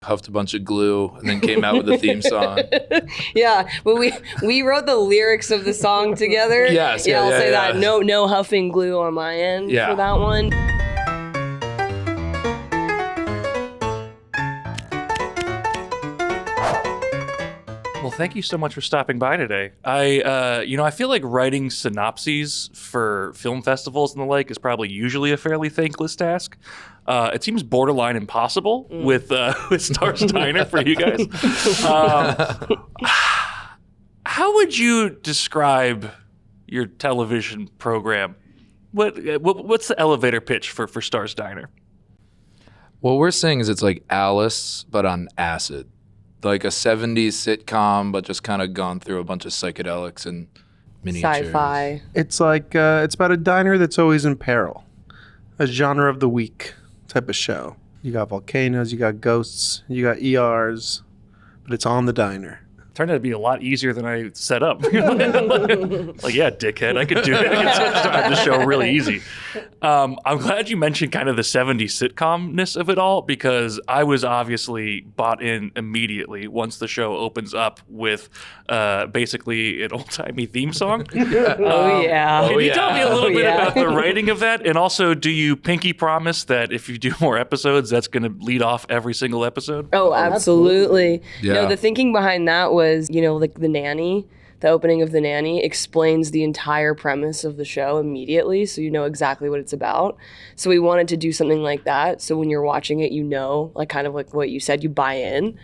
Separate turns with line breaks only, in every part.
huffed a bunch of glue, and then came out with the theme song.
Yeah, but we wrote the lyrics of the song together.
Yes,
I'll say
yeah.
that. No huffing glue on my end for that one.
Well, thank you so much for stopping by today. I feel like writing synopses for film festivals and the like is probably usually a fairly thankless task. It seems borderline impossible with Stars Diner for you guys. How would you describe your television program? What's the elevator pitch for Stars Diner?
What we're saying is it's like Alice, but on acid. Like a 70s sitcom, but just kind of gone through a bunch of psychedelics and miniatures.
Sci-fi.
It's like, it's about a diner that's always in peril. A genre of the week type of show. You got volcanoes, you got ghosts, you got ERs, but it's on the diner.
Turned out to be a lot easier than I set up. Like, yeah, dickhead, I could do it. I could start the show really easy. I'm glad you mentioned kind of the 70s sitcom-ness of it all, because I was obviously bought in immediately once the show opens up with basically an old-timey theme song.
Yeah.
Can you tell me a little bit
yeah.
about the writing of that? And also, do you pinky promise that if you do more episodes, that's going to lead off every single episode?
Oh, absolutely.
Yeah.
No, the thinking behind that was, like The Nanny, the opening of The Nanny explains the entire premise of the show immediately, so you know exactly what it's about. So we wanted to do something like that, so when you're watching it, like kind of like what you said, you buy in.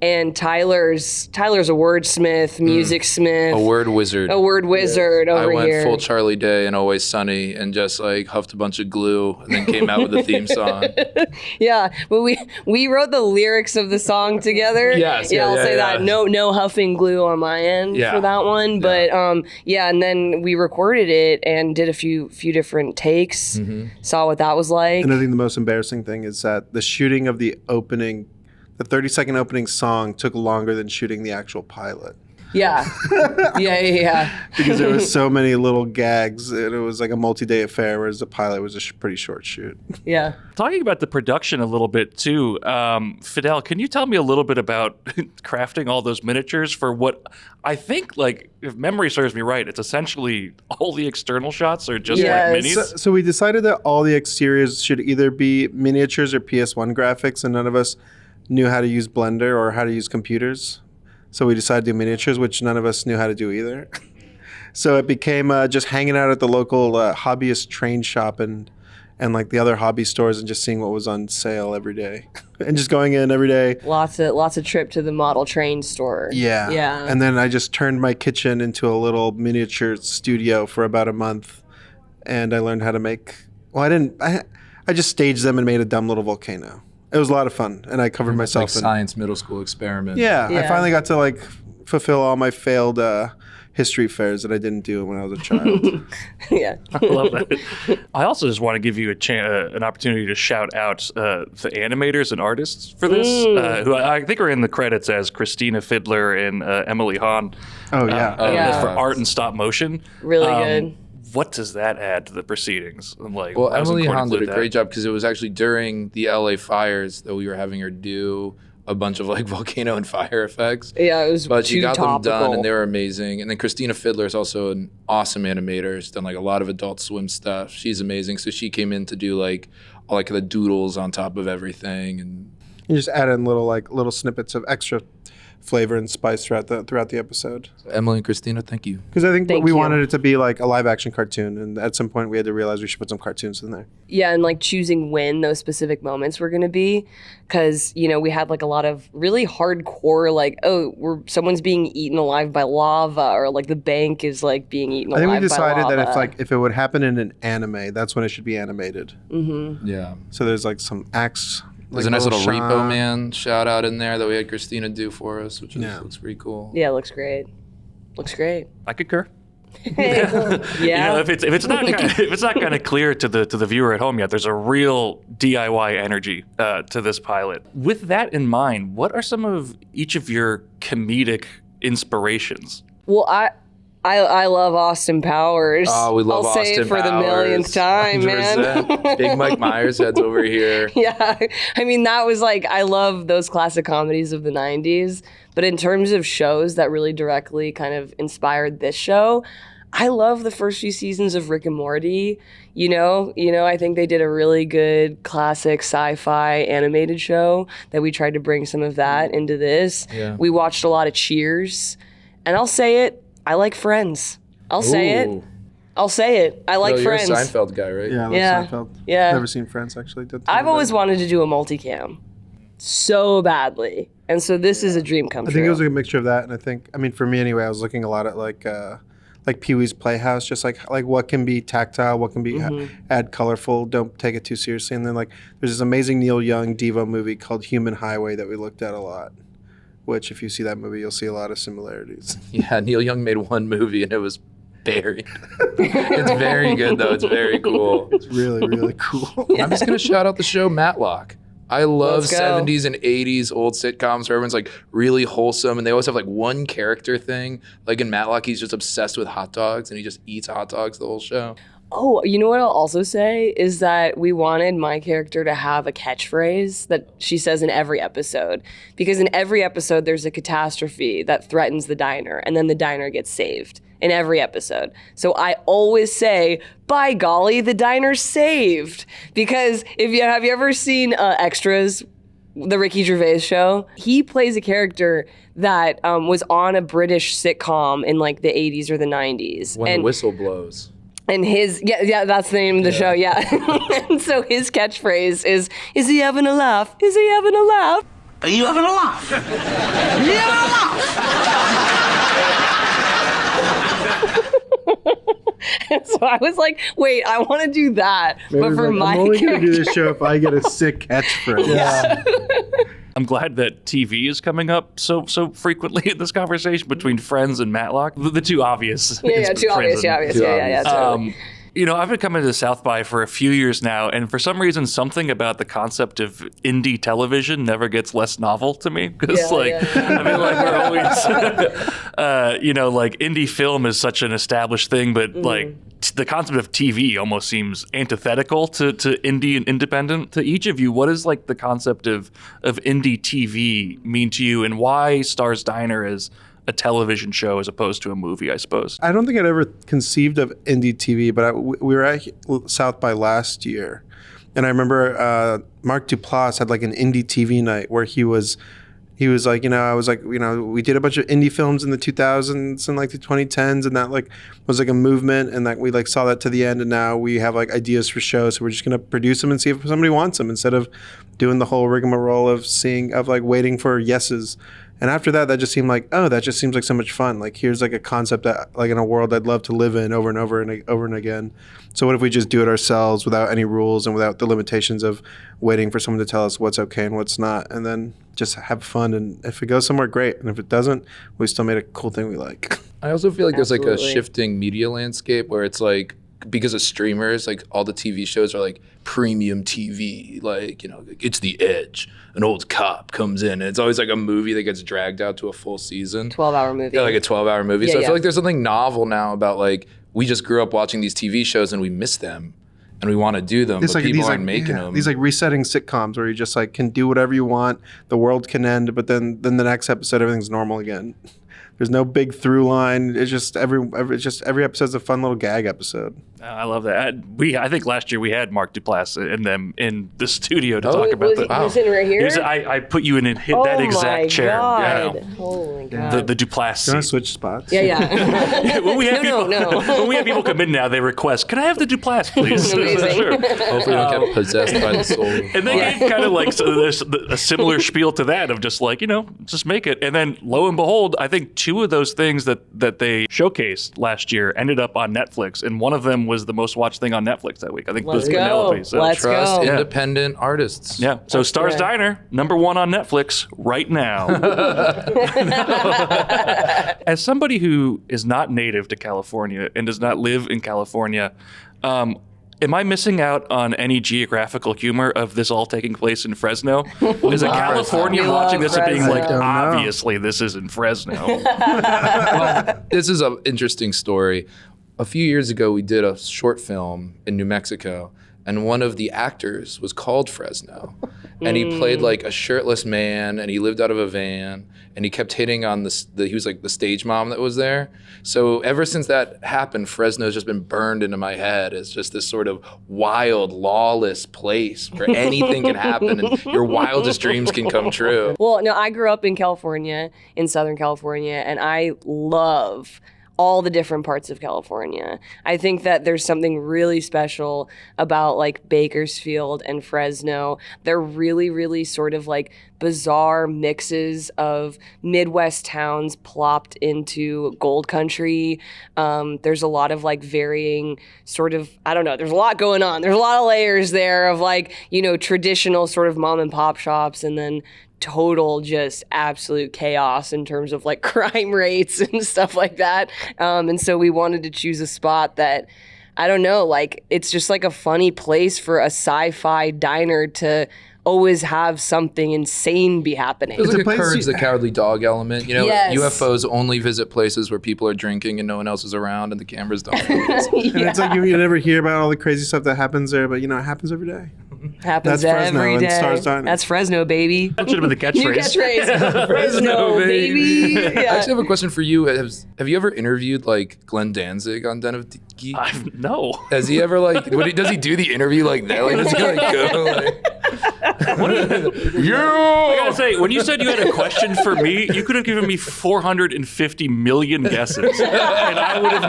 And Tyler's a wordsmith, music smith.
A word wizard.
A word wizard over
I went
here.
full Charlie Day and Always Sunny and just like huffed a bunch of glue and then came out with the theme song.
Yeah, but we wrote the lyrics of the song together.
Yes,
I'll say that. No huffing glue on my end for that one. But and then we recorded it and did a few different takes. Saw what that was like.
And I think the most embarrassing thing is that the shooting of the 30-second opening song took longer than shooting the actual pilot.
Yeah.
Because there was so many little gags, and it was like a multi-day affair, whereas the pilot was a pretty short shoot.
Yeah.
Talking about the production a little bit too, Fidel, can you tell me a little bit about crafting all those miniatures for what I think, like, if memory serves me right, it's essentially all the external shots are just like minis?
So we decided that all the exteriors should either be miniatures or PS1 graphics, and none of us knew how to use Blender or how to use computers. So we decided to do miniatures, which none of us knew how to do either. So it became just hanging out at the local hobbyist train shop and like the other hobby stores and just seeing what was on sale every day. And just going in every day.
Lots of trip to the model train store.
Yeah.
Yeah.
And then I just turned my kitchen into a little miniature studio for about a month. And I learned how to make, I just staged them and made a dumb little volcano. It was a lot of fun, and I covered myself
like science middle school experiment.
Yeah, I finally got to like fulfill all my failed history fairs that I didn't do when I was a child.
Yeah.
I love that. I also just want to give you an opportunity to shout out the animators and artists for this, who I think are in the credits as Christina Fiddler and Emily Hahn.
Oh, yeah.
For art and stop motion.
Really good.
What does that add to the proceedings? Like,
well, Emily Hahn did a great job because it was actually during the LA fires that we were having her do a bunch of like volcano and fire effects.
Yeah, it was
But she got
topical.
them done and they were amazing. And then Christina Fiddler is also an awesome animator. She's done like a lot of Adult Swim stuff. She's amazing. So she came in to do like the doodles on top of everything, and
You just add in little snippets of extra flavor and spice throughout the episode.
so Emily and Christina, thank you.
Because I think
Thank
we
you.
wanted it to be like a live action cartoon, and at some point we had to realize we should put some cartoons in there.
Yeah, and like choosing when those specific moments were going to be, because we had like a lot of really hardcore like, someone's being eaten alive by lava, or like the bank is like being eaten
I
alive by
think we decided
lava.
that if it would happen in an anime, that's when it should be animated.
Yeah.
So there's like some acts.
There's a nice little Repo Man shout out in there that we had Christina do for us, which looks pretty cool.
Yeah, it looks great.
I concur.
Yeah.
If it's not kind of clear to the viewer at home yet, there's a real DIY energy to this pilot. With that in mind, what are some of each of your comedic inspirations?
Well, I love Austin Powers.
Oh, we love
I'll
Austin
say it for the
Powers.
millionth time,
100%.
man.
Big Mike Myers heads over here.
Yeah, I mean, that was like, I love those classic comedies of the 90s. But in terms of shows that really directly kind of inspired this show, I love the first few seasons of Rick and Morty. You know, I think they did a really good classic sci-fi animated show that we tried to bring some of that into this.
Yeah.
We watched a lot of Cheers. And I'll say it, I like Friends. I'll say it.
Ooh.
I like
You're a
Friends.
Seinfeld guy, right?
Yeah, I love
Yeah.
Seinfeld.
Yeah.
Never seen Friends, actually.
I've always wanted to do a multicam so badly. And so this is a dream come
I
true.
think it was like a mixture of that, and I mean, for me anyway, I was looking a lot at like Pee-wee's Playhouse, just like what can be tactile, what can be add colorful, don't take it too seriously. And then like there's this amazing Neil Young Devo movie called Human Highway that we looked at a lot, which if you see that movie, you'll see a lot of similarities.
Yeah, Neil Young made one movie and it was buried. It's very good though. It's very cool.
It's really, really cool.
I'm just gonna shout out the show Matlock. I love
Let's go.
70s and 80s old sitcoms where everyone's like really wholesome and they always have like one character thing. Like in Matlock, he's just obsessed with hot dogs and he just eats hot dogs the whole show.
Oh, you know what I'll also say is that we wanted my character to have a catchphrase that she says in every episode. Because in every episode, there's a catastrophe that threatens the diner, and then the diner gets saved in every episode. So I always say, by golly, the diner's saved. Because have you ever seen Extras, the Ricky Gervais show? He plays a character that was on a British sitcom in like the 80s or the 90s.
When the whistle blows.
And that's the name of the show, yeah. And so his catchphrase is he having a laugh? Is he having a laugh?
Are you having a laugh? Are you having a laugh?
And so I was like, wait, I want to do that, but for my
I'm only
character.
gonna do this show if I get a sick catchphrase.
Yeah.
I'm glad that TV is coming up so frequently in this conversation between Friends and Matlock. The two obvious.
Yeah,
is
too obvious,
Friends
too
and-
obvious. Yeah, totally.
You know, I've been coming to South by for a few years now, and for some reason, something about the concept of indie television never gets less novel to me. Because, I mean, like, we're always, like, indie film is such an established thing, but, like, the concept of TV almost seems antithetical to indie and independent. To each of you, what does, like, the concept of indie TV mean to you, and why Star's Diner is a television show as opposed to a movie, I suppose?
I don't think I'd ever conceived of indie TV, but we were at South by last year, and I remember Mark Duplass had like an indie TV night where he was like, I was like, we did a bunch of indie films in the 2000s and like the 2010s, and that like was like a movement, and that we like saw that to the end, and now we have like ideas for shows, so we're just gonna produce them and see if somebody wants them instead of doing the whole rigmarole of waiting for yeses. And after that just seemed like, oh, that just seems like so much fun. Like, here's like a concept that, like, in a world I'd love to live in over and over and over and again. So what if we just do it ourselves without any rules and without the limitations of waiting for someone to tell us what's okay and what's not, and then just have fun. And if it goes somewhere, great. And if it doesn't, we still made a cool thing we like.
I also feel like there's like a
Absolutely.
shifting media landscape where it's like, because of streamers, like all the TV shows are like premium TV, like, it's The Edge. An old cop comes in and it's always like a movie that gets dragged out to a full season.
12-hour movie.
Yeah, like a 12-hour movie.
Yeah,
So I
yeah.
feel like there's something novel now about like, we just grew up watching these TV shows and we miss them and we want to do them, but people aren't making them.
These like resetting sitcoms where you just like can do whatever you want. The world can end, but then the next episode everything's normal again. There's no big through line. It's just every episode's a fun little gag episode.
I love that. I think last year we had Mark Duplass and them in the studio to
Oh,
talk about
was
the.
he was sitting right here?
I put you in and hit that exact chair.
God.
Yeah.
Holy God.
The Duplass
Do you want to
seat.
switch spots?
Yeah.
When we have
No,
people,
no.
when we have people come in now, they request, "Can I have the Duplass, please?"
Amazing.
Sure.
Hopefully you don't get possessed by the soul.
And they gave kind of like a similar spiel to that of just like, just make it. And then lo and behold, I think two of those things that they showcased last year ended up on Netflix, and one of them was the most watched thing on Netflix that week. I think
Let's
was
go.
Penelope. So
Let's
Trust
go.
independent artists.
yeah. So Star's
good.
Diner, #1 on Netflix right now. As somebody who is not native to California and does not live in California, am I missing out on any geographical humor of this all taking place in Fresno? Is a California
We
watching
love
this and being
Fresno.
like,
I don't
know.
obviously this is in Fresno?
This is an interesting story. A few years ago, we did a short film in New Mexico, and one of the actors was called Fresno. And he played like a shirtless man, and he lived out of a van, and he kept hitting on he was like the stage mom that was there. So ever since that happened, Fresno's just been burned into my head as just this sort of wild, lawless place where anything can happen and your wildest dreams can come true.
Well, no, I grew up in California, in Southern California, and I love all the different parts of California. I think that there's something really special about like Bakersfield and Fresno. They're really, really sort of like bizarre mixes of Midwest towns plopped into gold country. There's a lot of like varying sort of, I don't know, there's a lot going on. There's a lot of layers there of like, you know, traditional sort of mom and pop shops, and then total just absolute chaos in terms of like crime rates and stuff like that. And so we wanted to choose a spot that, I don't know, like it's just like a funny place for a sci-fi diner to always have something insane be happening.
There's like
a
a
place
Courage the Cowardly Dog element. You know,
Yes.
UFOs only visit places where people are drinking and no one else is around and the cameras don't focus.
And it's like you never hear about all the crazy stuff that happens there, but you know, it happens every day.
Happens
That's Fresno
every
and
day.
Stars Diner.
That's Fresno, baby.
That should have been the
New
catchphrase.
catchphrase. Fresno, baby.
I
Yeah.
actually have a question for you. Have you ever interviewed like Glenn Danzig on Den of Geek?
No.
Has he ever like, does he do the interview like that? Like, does he like go like,
I gotta say, when you said you had a question for me, you could have given me 450 million guesses, and I would have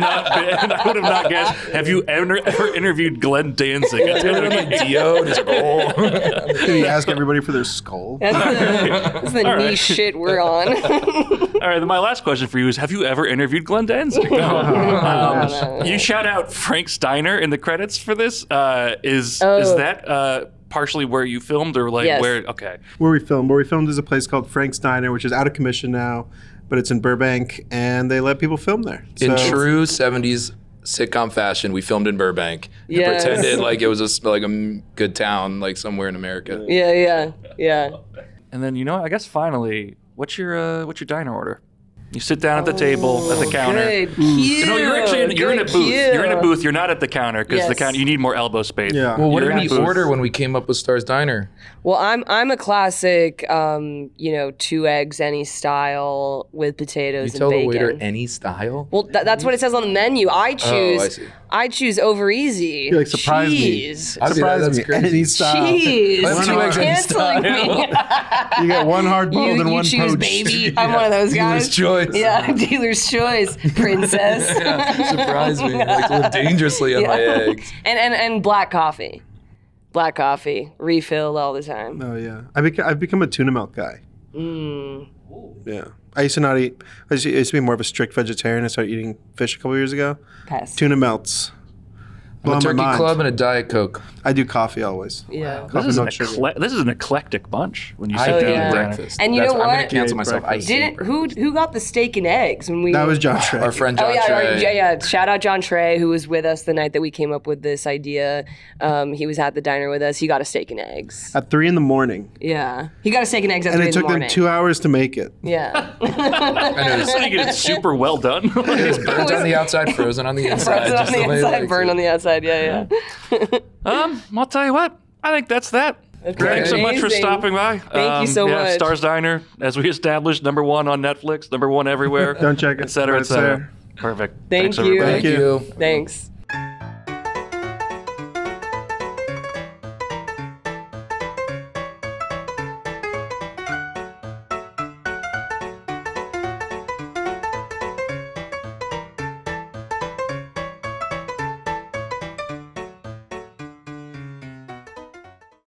not guessed. Have you ever interviewed Glenn Danzig? At Den of Geek?
Dio? And he's like, oh.
Did you ask everybody for their skull?
That's the
All right.
niche shit we're on.
All right, then my last question for you is: have you ever interviewed Glenn Danzig? You shout out Frank's Diner in the credits for this. Is that partially where you filmed, or like
Yes.
where? Okay.
Where we filmed is a place called Frank's Diner, which is out of commission now, but it's in Burbank, and they let people film there.
In
So-
true 70s sitcom fashion, we filmed in Burbank and
Yes.
pretended like it was a good town, like somewhere in America.
Yeah.
And then I guess finally, what's your diner order? You sit down at the table at the counter.
Good. Cute.
No, you're actually you're in a
Good
booth.
cue.
You're in a booth. You're not at the counter because the
Yes.
counter you need more elbow space.
Yeah.
Well, what
You're
did
in
we
a booth.
order when we came up with Star's Diner?
Well, I'm a classic, 2 eggs any style with potatoes
You tell
and
the
bacon.
waiter any style?
Well, that's what it says on the menu. I choose.
I see.
I choose over easy.
You're like, surprise me.
Cheese.
I'd be
Surprise
that's
me.
crazy.
Any style.
Cheese.
I have 2 eggs any
Canceling
style.
me.
You got one hard boiled and
you
one
choose
poached.
baby. I'm one of those guys.
Dealer's choice.
Yeah, dealer's choice. Princess.
Surprise me. Like live dangerously on my eggs.
And black coffee. Black coffee. Refill all the time.
Oh yeah, I've become a tuna milk guy. Yeah, I used to not eat. I used to be more of a strict vegetarian. I started eating fish a couple years ago.
Pass.
Tuna melts.
I'm a
Blow my
turkey
mind.
club and a Diet Coke.
I do coffee always.
Yeah.
Coffee,
This is,
no
an
sugar.
this is an eclectic bunch when you
I
sit
hate
down
yeah.
at dinner.
breakfast.
And you know
I'm going
what?
to cancel
Yeah,
myself. I
breakfast.
hate breakfast.
Who got the steak and eggs when we?
That was John Trey.
Our friend John
Oh yeah,
Trey.
yeah. Shout out John Trey, who was with us the night that we came up with this idea. He was at the diner with us. He got a steak and eggs.
At 3 a.m,
Yeah, he got a steak and eggs at
and
3
it
in the
took them
morning.
2 hours to make it.
Yeah,
I know
So you get it super well done.
it's burnt on the outside, frozen on the inside.
frozen on
just
the
way I
inside,
like
burned
it.
on the outside. Yeah.
I'll tell you what. I think that's that. Thanks so much for
Amazing.
stopping by.
Thank you so much.
Stars Diner, as we established, #1 on Netflix, #1 everywhere.
Don't check it.
Et cetera, et
It's
cetera.
there.
Perfect.
Thank
Thanks,
you.
everybody.
Thank you.
Thanks.